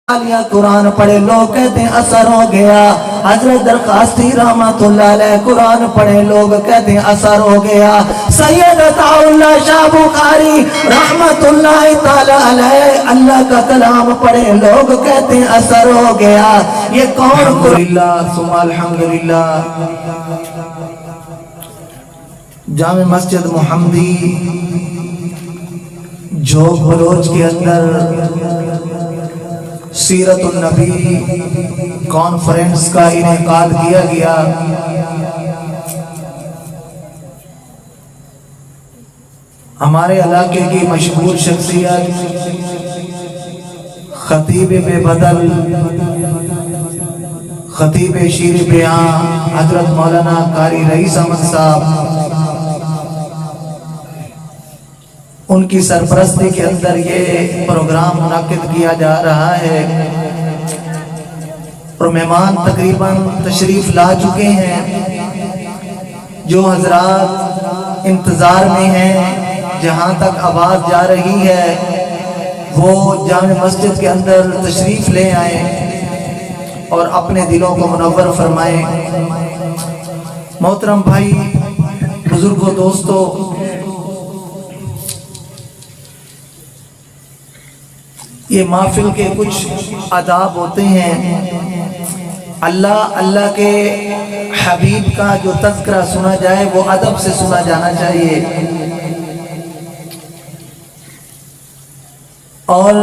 قرآن پڑھے لوگ کہتے ہیں اثر ہو گیا. حضرت درخواستی رحمت اللہ علیہ قرآن پڑھے لوگ کہتے ہیں اثر ہو گیا. سید عطا اللہ شاہ بخاری رحمت اللہ تعالی علیہ اللہ کا کلام پڑھے لوگ کہتے ہیں اثر ہو گیا. یہ کون؟ الحمدللہ ثم الحمدللہ. جامع مسجد محمدی جھوک بلوچ کے اندر سیرت النبی کانفرنس کا انعقاد کیا گیا. ہمارے علاقے کی مشہور شخصیت خطیب بے بدل، خطیب شیر بیاں حضرت مولانا قاری رئیس احمد صاحب، ان کی سرپرستی کے اندر یہ پروگرام منعقد کیا جا رہا ہے اور مہمان تقریباً تشریف لا چکے ہیں. جو حضرات انتظار میں ہیں، جہاں تک آواز جا رہی ہے وہ جامع مسجد کے اندر تشریف لے آئیں اور اپنے دلوں کو منور فرمائیں. محترم بھائی، بزرگوں، دوستو، یہ محفل کے کچھ آداب ہوتے ہیں. اللہ کے حبیب کا جو تذکرہ سنا جائے وہ ادب سے سنا جانا چاہیے. اور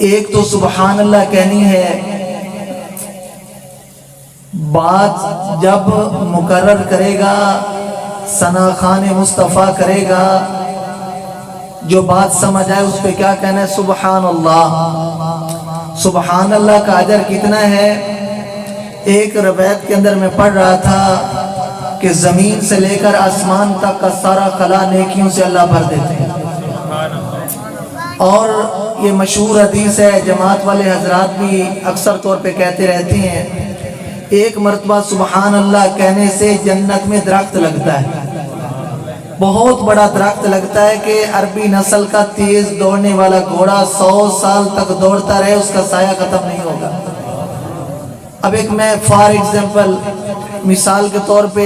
ایک تو سبحان اللہ کہنی ہے. بات جب مقرر کرے گا، ثنا خوان مصطفیٰ کرے گا، جو بات سمجھ آئے اس پہ کیا کہنا ہے؟ سبحان اللہ. سبحان اللہ کا اجر کتنا ہے؟ ایک روایت کے اندر میں پڑھ رہا تھا کہ زمین سے لے کر آسمان تک کا سارا خلا نیکیوں سے اللہ بھر دیتے ہیں. اور یہ مشہور حدیث ہے، جماعت والے حضرات بھی اکثر طور پہ کہتے رہتے ہیں، ایک مرتبہ سبحان اللہ کہنے سے جنت میں درخت لگتا ہے، بہت بڑا درخت لگتا ہے کہ عربی نسل کا تیز دوڑنے والا گھوڑا 100 سال تک دوڑتا رہے اس کا سایہ ختم نہیں ہوگا. اب ایک میں فار ایگزامپل مثال کے طور پہ،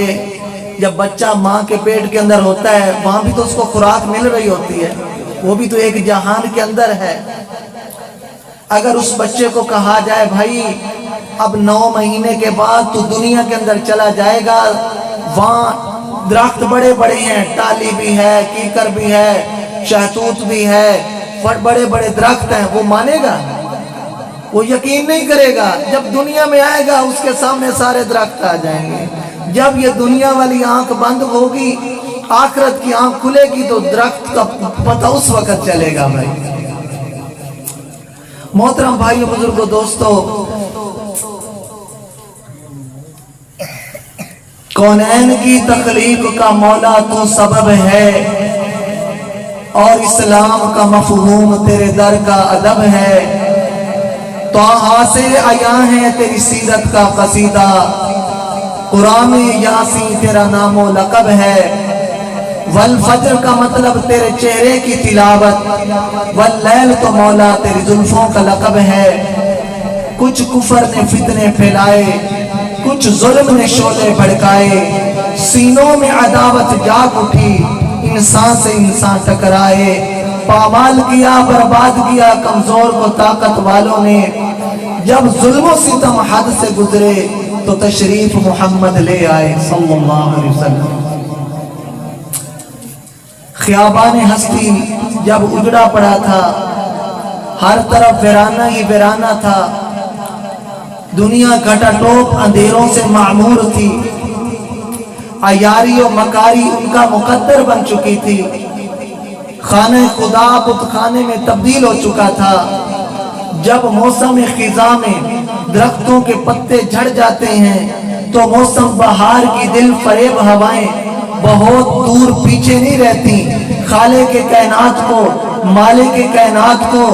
جب بچہ ماں کے پیٹ کے اندر ہوتا ہے وہاں بھی تو اس کو خوراک مل رہی ہوتی ہے، وہ بھی تو ایک جہان کے اندر ہے. اگر اس بچے کو کہا جائے بھائی اب 9 مہینے کے بعد تو دنیا کے اندر چلا جائے گا، وہاں درخت بڑے بڑے ہیں، ٹالی بھی ہے، کیکر بھی ہے، شہتوت بھی ہے، بڑے بڑے درخت ہیں، وہ مانے گا؟ وہ یقین نہیں کرے گا. جب دنیا میں آئے گا اس کے سامنے سارے درخت آ جائیں گے. جب یہ دنیا والی آنکھ بند ہوگی، آخرت کی آنکھ کھلے گی تو درخت کا پتہ اس وقت چلے گا. بھائی محترم بھائیو، بزرگوں، دوستو، کونین کی تخلیق کا مولا تو سبب ہے، اور اسلام کا مفہوم تیرے در کا ادب ہے. طٰہٰ سے عیاں ہے تیری سیرت کا قصیدہ، قرآن یاسین تیرا نام و لقب ہے. والفجر کا مطلب تیرے چہرے کی تلاوت، واللیل تو مولا تیری زلفوں کا لقب ہے. کچھ کفر نے فتنے پھیلائے، کچھ ظلم نے شعلے بھڑکائے، سینوں میں عداوت جاگ اٹھی، انسان سے انسان ٹکرائے. پامال کیا، برباد کیا کمزور کو طاقت والوں نے. جب ظلم و ستم حد سے گزرے تو تشریف محمد لے آئے صلی اللہ علیہ وسلم. خیابان ہستی جب اجڑا پڑا تھا، ہر طرف ویرانہ ہی ویرانہ تھا، دنیا گھٹا ٹوپ اندھیروں سے معمور تھی، عیاری و مکاری ان کا مقدر بن چکی تھی، خانہ خدا بت خانے میں تبدیل ہو چکا تھا. جب موسم خزاں میں درختوں کے پتے جھڑ جاتے ہیں تو موسم بہار کی دل فریب ہوائیں بہت دور پیچھے نہیں رہتی. خالق کے کائنات کو، مالک کے کائنات کو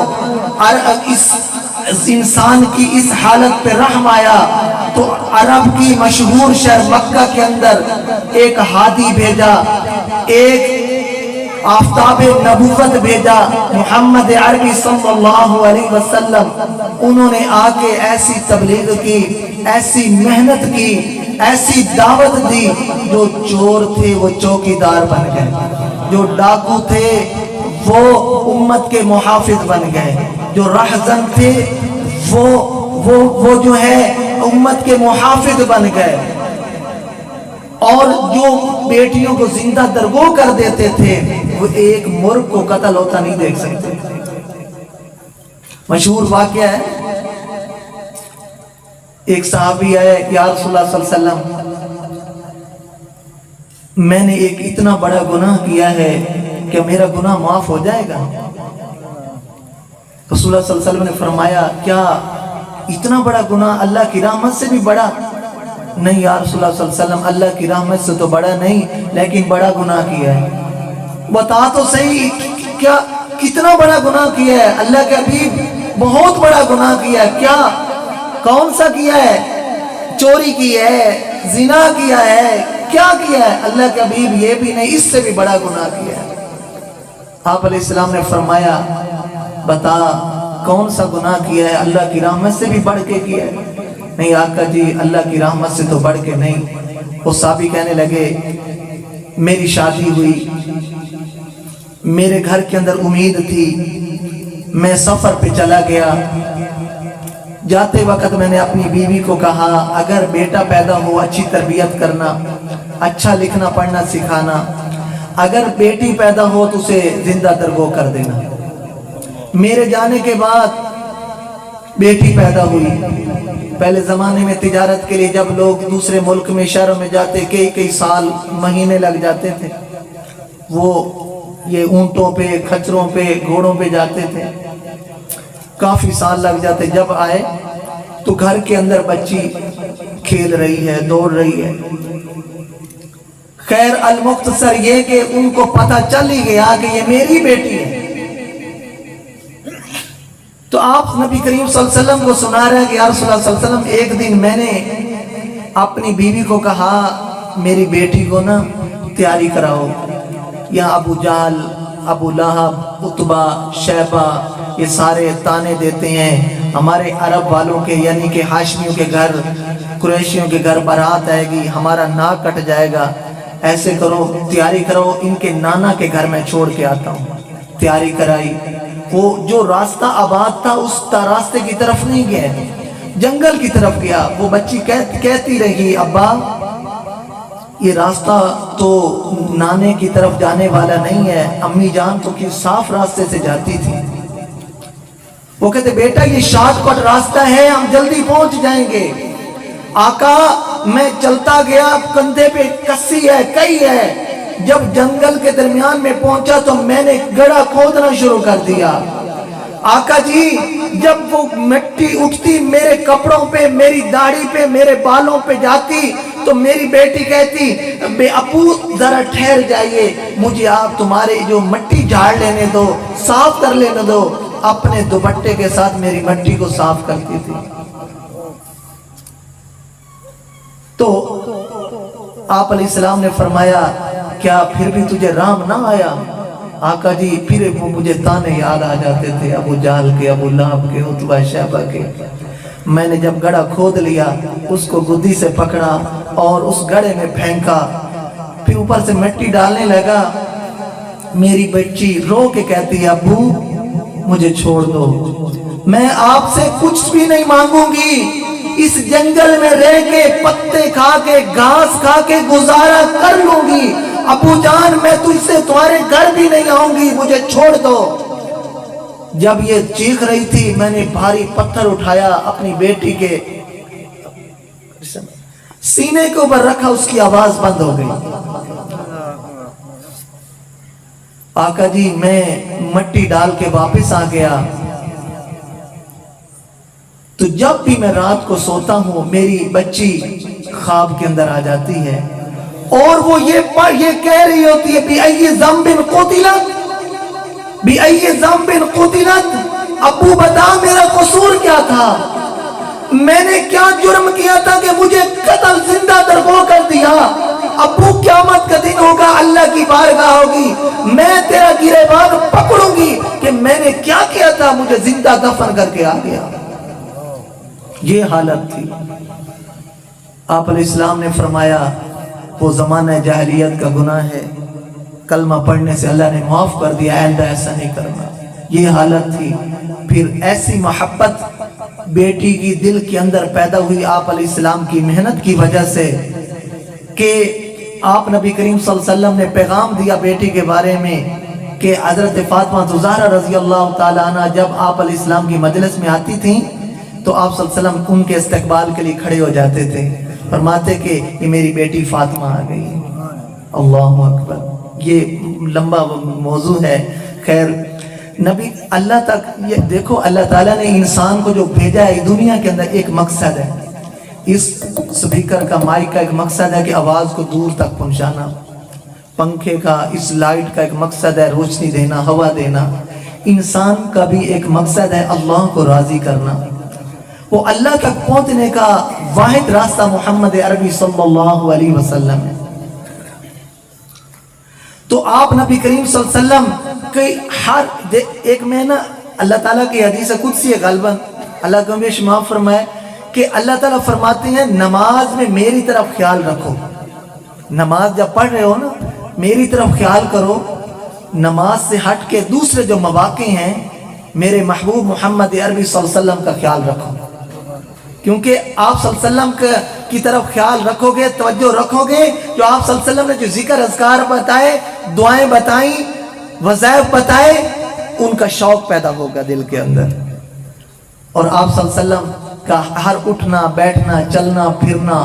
اس انسان کی اس حالت پہ رحم آیا تو عرب کی مشہور شہر مکہ کے اندر ایک ہادی بھیجا، ایک आफताब नबूवत भेजा मोहम्मद अरबी सल्लल्लाहु अलैहि वसल्लम। उन्होंने आके ऐसी तबलीग की, ऐसी मेहनत की, ऐसी दावत दी, जो चोर थे वो चौकीदार बन गए, जो डाकू थे वो उम्मत के मुहाफिज बन गए, जो रहजन थे वो जो है उम्मत के मुहाफिज बन गए, और जो बेटियों को जिंदा दरगो कर देते थे वो एक मुर्ग को कत्ल होता नहीं देख सकते। मशहूर वाक़या है, एक सहाबी आए, या रसूलुल्लाह सल्लल्लाहु अलैहि वसल्लम, मैंने एक इतना बड़ा गुनाह किया है कि मेरा गुनाह माफ हो जाएगा? रसूलुल्लाह सल्लल्लाहु अलैहि वसल्लम ने फरमाया, क्या इतना बड़ा गुनाह अल्लाह की रहमत से भी बड़ा? नहीं या रसूलुल्लाह सल्लल्लाहु अलैहि वसल्लम, अल्लाह की रहमत से तो बड़ा नहीं, लेकिन बड़ा गुनाह किया है। बता तो सही, क्या कितना बड़ा गुनाह किया है? अल्लाह के हबीब, बहुत बड़ा गुनाह किया है। क्या, कौन सा किया है? चोरी की है, जिना किया है, क्या किया है? अल्लाह के हबीब, ये भी नहीं, इससे भी बड़ा गुनाह किया है। आप अलैहिस्सलाम ने फरमाया, बता कौन सा गुनाह किया है? अल्लाह की रहमत से भी बढ़ के किया है? नहीं आका जी, अल्लाह की रहमत से तो बढ़ के नहीं। वो साहबी कहने लगे, मेरी शादी हुई, मेरे घर के अंदर उम्मीद थी, मैं सफर पे चला गया, जाते वक्त मैंने अपनी बीवी को कहा, अगर बेटा पैदा हो अच्छी तरबियत करना, अच्छा लिखना पढ़ना सिखाना, अगर बेटी पैदा हो तो उसे जिंदा दरगो कर देना। मेरे जाने के बाद बेटी पैदा हुई। पहले ज़माने में तिजारत के लिए जब लोग दूसरे मुल्क में, शहरों में जाते, कई कई साल, महीने लग जाते थे। वो ये ऊंटों पे, खच्चरों पे, घोड़ों पे जाते थे, काफ़ी साल लग जाते। जब आए तो घर के अंदर बच्ची खेल रही है, दौड़ रही है। खैर अल मुख्तसर ये कि उनको पता चल ही गया कि ये मेरी बेटी है। तो आप नबी करीम सल्लल्लाहु अलैहि वसल्लम को सुना रहे हैं कि या रसूलल्लाह सल्लल्लाहु अलैहि वसल्लम, एक दिन मैंने अपनी बीवी को कहा, मेरी बेटी को ना तैयारी कराओ। यहाँ अबू जाल, अबू लहब, उतबा, शैबा, ये सारे ताने देते हैं हमारे अरब वालों के, यानी कि हाशमियों के घर, कुरैशियों के घर बारात आएगी, हमारा नाक कट जाएगा, ऐसे करो, तैयारी करो, इनके नाना के घर में छोड़ के आता हूँ। तैयारी कराई। वो जो रास्ता आबाद था उस रास्ते की तरफ नहीं गया, जंगल की तरफ गया। वो बच्ची कहती रही, अब्बा ये रास्ता तो नाने की तरफ जाने वाला नहीं है, अम्मी जान तो कि साफ रास्ते से जाती थी। वो कहते, बेटा ये शॉर्टकट रास्ता है, हम जल्दी पहुंच जाएंगे। आका मैं चलता गया, कंधे पे कस्सी है, कई है। जब जंगल के दरमियान में पहुंचा तो मैंने गड्ढा खोदना शुरू कर दिया। आका जी जब वो मिट्टी उठती मेरे कपड़ों पे, मेरी दाढ़ी पे, मेरे बालों पे जाती तो मेरी बेटी कहती, बे अबू जरा ठहर जाइए, मुझे आप तुम्हारे जो मिट्टी झाड़ लेने दो, साफ कर लेने दो। अपने दुपट्टे के साथ मेरी मिट्टी को साफ करती थी। तो आप अलैहिस्सलाम ने फरमाया, क्या फिर भी तुझे राम ना आया? आका जी फिर वो मुझे ताने याद आ जाते थे, अबू जाल के, अबू लहब के, उतबा शैबा के। मैंने जब गड्ढा खोद लिया, उसको गुद्दी से पकड़ा और उस गड्ढे में फेंका, फिर ऊपर से मिट्टी डालने लगा। मेरी बच्ची रो के कहती है, अबू मुझे छोड़ दो, मैं आपसे कुछ भी नहीं मांगूंगी, इस जंगल में रह के, पत्ते खा के, घास खा के गुजारा कर लूंगी। अबू जान मैं तुझसे तुम्हारे घर भी नहीं आऊंगी, मुझे छोड़ दो। जब ये चीख रही थी, मैंने भारी पत्थर उठाया, अपनी बेटी के सीने के ऊपर रखा, उसकी आवाज बंद हो गई। आका जी मैं मट्टी डाल के वापस आ गया। तो जब भी मैं रात को सोता हूं, मेरी बच्ची ख्वाब के अंदर आ जाती है और वो ये कह रही होती है, बिअय्यि ज़ंबिन क़ुतिलत, बिअय्यि ज़ंबिन क़ुतिलत। अब्बू बता मेरा कसूर क्या था, मैंने क्या जुर्म किया था कि मुझे कत्ल जिंदा दरगो कर दिया? अब्बू क़यामत का दिन होगा, अल्लाह की बारगाह होगी, मैं तेरा गिरेबान पकड़ूंगी कि मैंने क्या किया था, मुझे जिंदा दफन करके आ गया। ये हालत थी। आप अलैहिस्सलाम ने फरमाया वो ज़माना जाहिलियत का गुनाह है, कलमा पढ़ने से अल्लाह ने माफ़ कर दिया, आइंदा ऐसा नहीं करना। ये हालत थी। फिर ऐसी मोहब्बत बेटी की दिल के अंदर पैदा हुई आप अलैहिस्सलाम की मेहनत की वजह से कि आप नबी करीम सल्लल्लाहु अलैहि वसल्लम ने पैगाम दिया बेटी के बारे में कि हज़रत फ़ातिमा ज़हरा रज़ी अल्लाह ताला अन्हा जब आप अलैहिस्सलाम की मजलिस में आती थी तो आप सल्लल्लाहु अलैहि वसल्लम उनके इस्तकबाल के लिए खड़े हो जाते थे, फरमाते कि ये मेरी बेटी फातिमा आ गई। अल्लाहु अकबर। ये लंबा मौजू है। खैर, नबी अल्लाह तक ये देखो, अल्लाह ताला ने इंसान को जो भेजा है दुनिया के अंदर एक मकसद है। इस स्पीकर का, माइक का एक मकसद है कि आवाज़ को दूर तक पहुंचाना। पंखे का, इस लाइट का एक मकसद है रोशनी देना, हवा देना। इंसान का भी एक मकसद है अल्लाह को राज़ी करना। वो अल्लाह तक पहुंचने का वाहिद रास्ता मोहम्मद अरबी सल्लल्लाहु अलैहि वसल्लम है। तो आप नबी करीम सल्लल्लाहु अलैहि वसल्लम के हर एक में ना अल्लाह ताला की हदीस कुदसी है, गालबन अल्लाह को हमेशा माफ फरमाए कि अल्लाह ताला फरमाते हैं नमाज में मेरी तरफ ख्याल रखो। नमाज जब पढ़ रहे हो ना, मेरी तरफ ख्याल करो। नमाज से हट के दूसरे जो मवाक़े हैं मेरे महबूब मोहम्मद अरबी सल्लल्लाहु अलैहि वसल्लम का ख्याल रखो, क्योंकि आप सल्लल्लाहु अलैहि वसल्लम की तरफ ख्याल रखोगे, तवज्जो रखोगे, जो आप सल्लल्लाहु अलैहि वसल्लम ने जो जिक्र अज़कार बताए, दुआएं बताई, वज़ाइफ बताए, उनका शौक पैदा होगा दिल के अंदर। और आप सल्लल्लाहु अलैहि वसल्लम का हर उठना, बैठना, चलना, फिरना,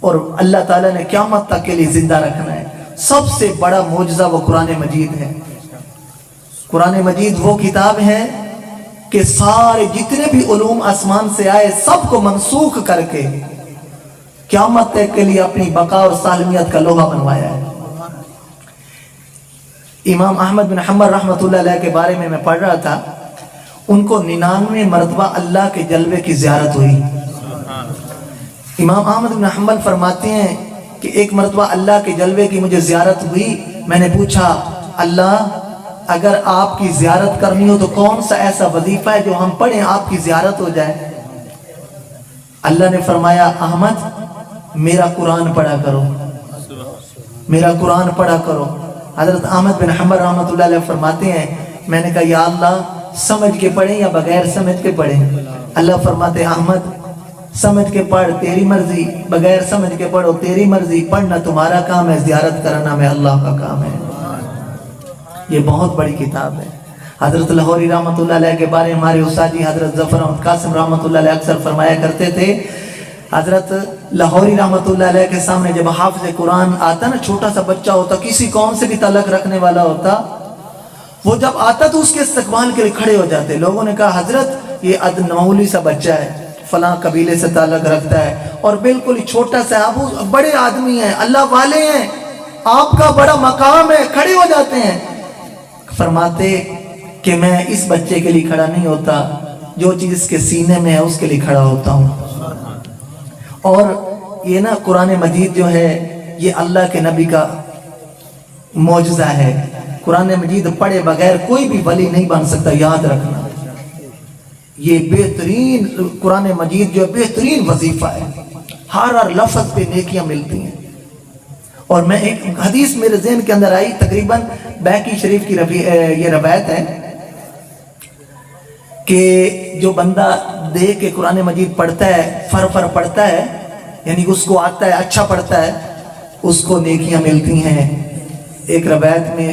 और अल्लाह ताला ने क़यामत तक के लिए जिंदा रखना है। सबसे बड़ा मौजज़ा वो कुरान मजीद है। कुरान मजीद वो किताब है कि सारे जितने भी उलूम आसमान से आए सबको मनसूख करके क़यामत तक के लिए अपनी बका और सालमियत का लोहा बनवाया है। इमाम अहमद बिन हंबल रहमतुल्लाह अलैह के बारे में मैं पढ़ रहा था, उनको 99 मरतबा अल्लाह के जलवे की ज़ियारत हुई। इमाम अहमद बिन हंबल फरमाते हैं कि एक मरतबा अल्लाह के जलवे की मुझे ज़ियारत हुई। मैंने पूछा, अल्लाह अगर आपकी ज़ियारत करनी हो तो कौन सा ऐसा वजीफा है जो हम पढ़ें आपकी ज़ियारत हो जाए? अल्लाह ने फरमाया, अहमद मेरा कुरान पढ़ा करो, मेरा कुरान पढ़ा करो। हज़रत अहमद बिन हंबल रहमतुल्लाह अलैह फरमाते हैं, मैंने कहा या अल्लाह समझ के पढ़ें या बगैर समझ के पढ़ें? अल्लाह फरमाते, अहमद समझ के पढ़, तेरी मर्जी, बगैर समझ के पढ़ो, तेरी मर्जी। पढ़ना तुम्हारा काम है, ज़ियारत कराना में अल्लाह का काम है। ये बहुत बड़ी किताब है। हज़रत लाहौरी रहमतुल्लाह अलैह के बारे में हमारे उस्ताद जी हज़रत ज़फ़र अहमद कासिम रहमतुल्लाह अलैह अक्सर फरमाया करते थे, हज़रत लाहौरी रहमतुल्लाह अलैह के सामने जब हाफ़िज़ कुरान आता ना, छोटा सा बच्चा होता, किसी कौम से भी ताल्लुक़ रखने वाला होता, वो जब आता तो उसके इस्तक़बाल के लिए खड़े हो जाते। लोगों ने कहा, हज़रत ये मामूली सा बच्चा है, फलां कबीले से ताल्लुक़ रखता है और बिल्कुल ही छोटा सा, आप बड़े आदमी हैं, अल्लाह वाले हैं, आपका बड़ा मकाम है, खड़े हो जाते हैं। फरमाते कि मैं इस बच्चे के लिए खड़ा नहीं होता, जो चीज़ इसके सीने में है उसके लिए खड़ा होता हूँ। और ये ना कुरान मजीद जो है ये अल्लाह के नबी का मौजज़ा है। कुरान मजीद पढ़े बगैर कोई भी वली नहीं बन सकता, याद रखना। ये बेहतरीन कुरान मजीद जो बेहतरीन वजीफा है, हर लफ्ज़ पे नेकियां मिलती हैं। और मैं एक हदीस मेरे ज़हन के अंदर आई, तकरीबन बैकी शरीफ की ये रवायत है कि जो बंदा देख के कुरान मजीद पढ़ता है, फर पढ़ता है, यानी उसको आता है, अच्छा पढ़ता है, उसको नेकियां मिलती हैं। एक रवायत में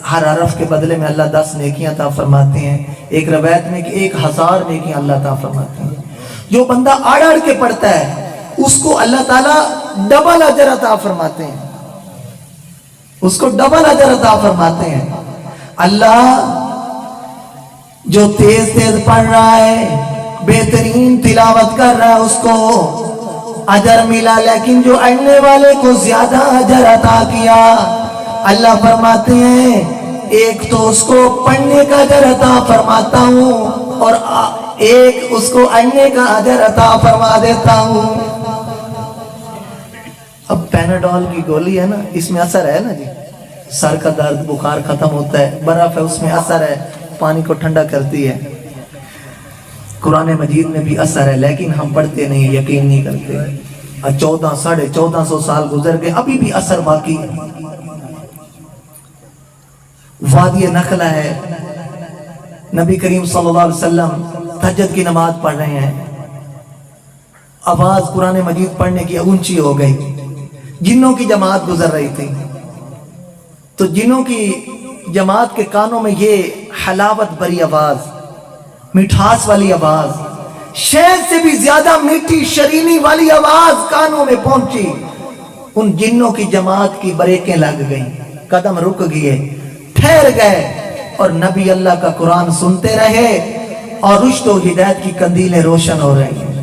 हर हरफ के बदले में अल्लाह 10 नेकियां अता फरमाते हैं। एक रवायत में कि 1000 नेकियां अल्लाह अता फरमाते हैं। जो बंदा आड़ के पढ़ता है उसको अल्लाह ताला डबल अजर अता फरमाते हैं, उसको डबल अजर अता फरमाते हैं। अल्लाह जो तेज तेज पढ़ रहा है, बेहतरीन तिलावत कर रहा है, उसको अजर मिला, लेकिन जो अड़ने वाले को ज्यादा अजर अता किया, अल्लाह फरमाते हैं एक तो उसको पढ़ने का अजर अता फरमाता हूँ और एक उसको अड़ने का अजर अता फरमा देता हूँ। اب پیناڈول کی گولی ہے نا، اس میں اثر ہے نا جی، سر کا درد بخار ختم ہوتا ہے، برف ہے اس میں اثر ہے، پانی کو ٹھنڈا کرتی ہے، قرآن مجید میں بھی اثر ہے، لیکن ہم پڑھتے نہیں، یقین نہیں کرتے۔ 1400 سال گزر گئے، ابھی بھی اثر باقی ہے۔ وادی نخلہ ہے، نبی کریم صلی اللہ علیہ وسلم تہجد کی نماز پڑھ رہے ہیں، آواز قرآن مجید پڑھنے کی اونچی ہو گئی، جنوں کی جماعت گزر رہی تھی، تو جنوں کی جماعت کے کانوں میں یہ حلاوت بری آواز، مٹھاس والی آواز، شہد سے بھی زیادہ میٹھی شرینی والی آواز کانوں میں پہنچی، ان جنوں کی جماعت کی بریکیں لگ گئیں، قدم رک گئے، ٹھہر گئے، اور نبی اللہ کا قرآن سنتے رہے، اور رشد و ہدایت کی قندیلیں روشن ہو رہی ہیں۔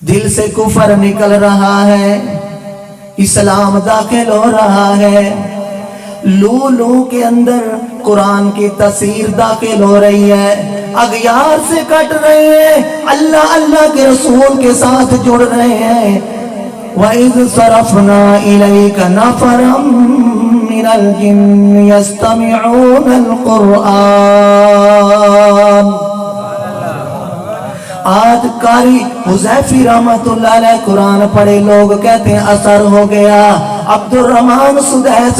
دل سے کفر نکل رہا ہے، اسلام داخل ہو رہا ہے، لو لو کے اندر قرآن کی تاثیر داخل ہو رہی ہے، اغیار سے کٹ رہے ہیں، اللہ اللہ کے رسول کے ساتھ جڑ رہے ہیں۔ وَإِذْ صَرَفْنَا إِلَيْكَ نَفَرًا مِنَ الْجِنِّ يَسْتَمِعُونَ الْقُرْآنَ۔ آج قاری حذیفی رحمت اللہ علیہ قرآن پڑھے، لوگ کہتے ہیں اثر ہو گیا۔ عبد الرحمن سدیس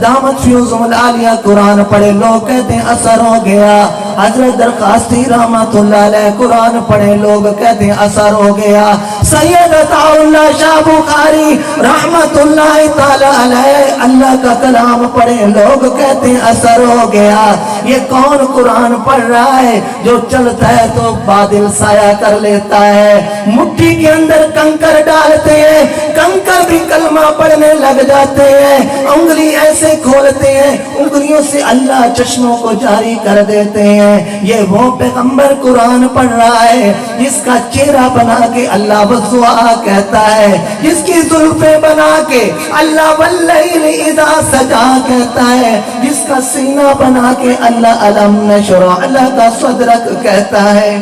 دامت فیوزم العالیہ قرآن پڑھے، لوگ کہتے ہیں اثر ہو گیا۔ حضرت درخواستی رحمت اللہ علیہ قرآن پڑھے، لوگ کہتے ہیں اثر ہو گیا۔ سید عطا اللہ شاہ بخاری رحمت اللہ تعالی علیہ اللہ کا کلام پڑھے، لوگ کہتے ہیں اثر ہو گیا۔ یہ کون قرآن پڑھ رہا ہے جو چلتا ہے تو بادل سایہ کر لیتا ہے، مٹھی کے اندر کنکر ڈالتے ہیں، کنکر بھی کلمہ پڑھنے لگ جاتے ہیں، انگلی ایسے کھولتے ہیں، انگلیوں سے اللہ چشموں کو جاری کر دیتے ہیں۔ یہ وہ پیغمبر قرآن پڑھ رہا ہے جس کا چہرہ بنا کے اللہ والضحیٰ کہتا ہے، جس کی زلفیں بنا کے اللہ واللیل اذا سجا کہتا ہے، جس کا سینہ بنا کے اللہ الم نشرح لک صدرک کہتا ہے،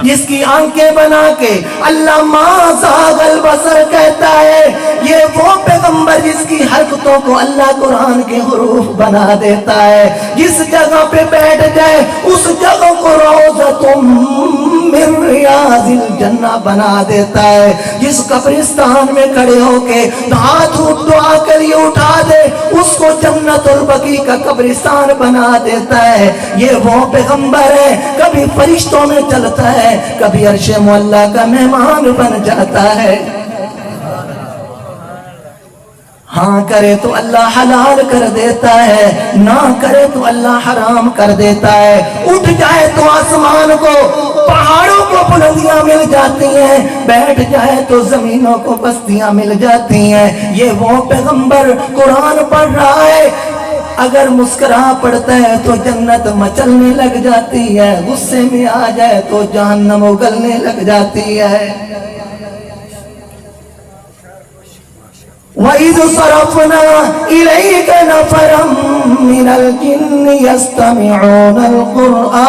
جس کی آنکھیں بنا کے اللہ ما زاغ البصر کہتا ہے۔ یہ وہ پیغمبر جس کی حرکتوں کو اللہ قرآن کے حروف بنا دیتا ہے، جس جگہ پہ بیٹھ جائے اس جگہ کو روضۃ من ریاض الجنہ بنا دیتا ہے، جس قبرستان میں کھڑے ہو کے ہاتھ دعا کے لیے اٹھا دے اس کو جنت البقیع کا قبرستان بنا دیتا ہے۔ یہ وہ پیغمبر ہے، کبھی فرشتوں میں چلتا ہے، کبھی عرش معلیٰ کا مہمان بن جاتا ہے۔ ہاں کرے تو اللہ حلال کر دیتا ہے، نہ کرے تو اللہ حرام کر دیتا ہے۔ اٹھ جائے تو آسمان کو پہاڑوں کو بلندیاں مل جاتی ہیں، بیٹھ جائے تو زمینوں کو بستیاں مل جاتی ہیں۔ یہ وہ پیغمبر قرآن پڑھ رہا ہے، اگر مسکرا پڑتا ہے تو جنت مچلنے لگ جاتی ہے، غصے میں آ جائے تو جہنم اگلنے لگ جاتی ہے۔ وَإِذْ صَرَفْنَا إِلَيْكَ نَفَرًا مِنَ الْجِنِّ يَسْتَمِعُونَ الْقُرْآنَ۔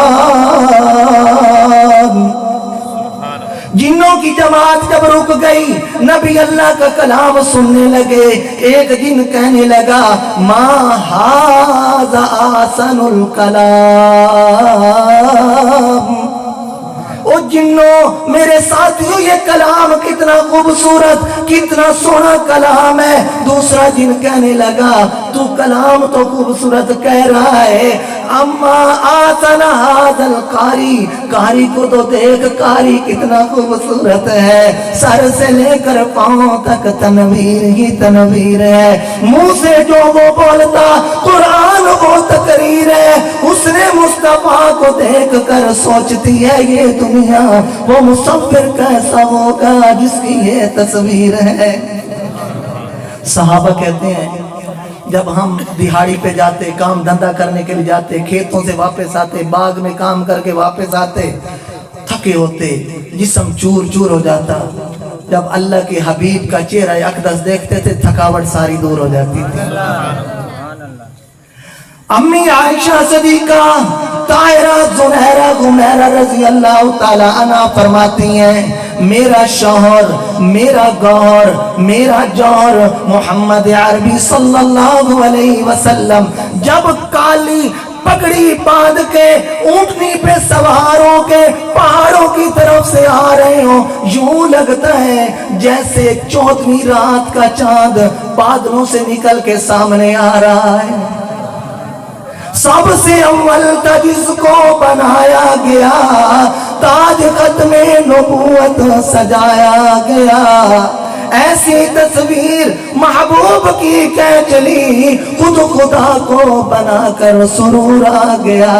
جنوں کی جماعت جب رک گئی، نبی اللہ کا کلام سننے لگے، ایک جن کہنے لگا ما ھذا احسن الکلام۔ او جنوں میرے ساتھیوں یہ کلام کتنا خوبصورت کتنا سونا کلام ہے۔ دوسرا جن کہنے لگا تو کلام تو خوبصورت کہہ رہا ہے، اما آسن ھذا القاری، قاری کو تو دیکھ، قاری کتنا خوبصورت ہے، سر سے لے کر پاؤں تک تنویر ہی تنویر ہے، منہ سے جو وہ بولتا قرآن وہ تقریر ہے۔ حسن مصطفیٰ کو دیکھ کر سوچتی ہے یہ دنیا وہ مصور کیسا ہوگا جس کی یہ تصویر ہے۔ صحابہ کہتے ہیں جب ہم دہاڑی پہ جاتے، کام دھندا کرنے کے لیے جاتے، کھیتوں سے واپس آتے، باغ میں کام کر کے واپس آتے، تھکے ہوتے، جسم چور چور ہو جاتا، جب اللہ کے حبیب کا چہرہ اقدس دیکھتے تھے تھکاوٹ ساری دور ہو جاتی تھی۔ امی عائشہ صدیقہ طاہرہ زنیرہ غمیرہ رضی اللہ تعالی عنہ فرماتی ہیں میرا شوہر میرا گور میرا جور محمد عربی صلی اللہ علیہ وسلم جب کالی پگڑی باندھ کے اونٹنی پہ سوار ہو کے پہاڑوں کی طرف سے آ رہے ہو، یوں لگتا ہے جیسے 14ویں رات کا چاند بادلوں سے نکل کے سامنے آ رہا ہے۔ سب سے اول تھا جس کو بنایا گیا، تاج ختم نبوت سجایا گیا، ایسی تصویر محبوب کی کہہ چلی، خود خدا کو بنا کر سرور آ گیا۔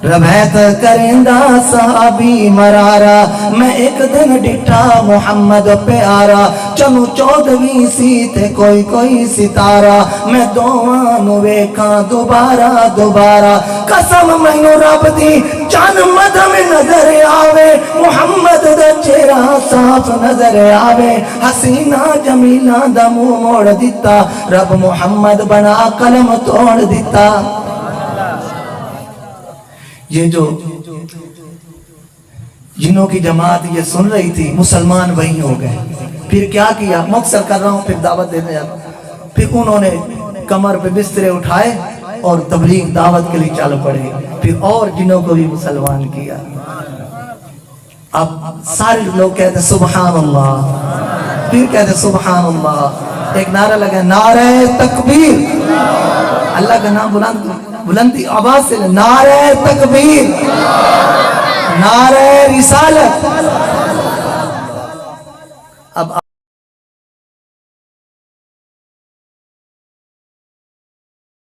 ربیت کرندہ صحابی مرارا، میں ایک دن ڈٹھا محمد پہ آرا، چنو 14ویں سی تھے کوئی کوئی ستارہ، میں دوانو ویکھاں دوبارہ دوبارہ، قسم مینوں رب دی چن مدم نظر آوے، محمد دا چہرہ صاف نظر آوے، حسینہ جمیلہ دا منہ موڑ دیتا، رب محمد بنا قلم توڑ دیتا۔ یہ جو جنوں کی جماعت یہ سن رہی تھی مسلمان وہی ہو گئے۔ پھر کیا کیا، مختصر کر رہا ہوں، پھر دعوت دینے جاتا ہوں۔ پھر انہوں نے کمر پہ بسترے اٹھائے اور تبلیغ دعوت کے لیے چل پڑے، پھر اور جنوں کو بھی مسلمان کیا۔ اب سارے لوگ کہتے ہیں سبحان اللہ، پھر کہتے ہیں سبحان اللہ، ایک نعرہ لگا نعرہ تکبیر، اللہ کا نام بلندی آواز سے، نعرہ تکبیر، نعرہ رسالت،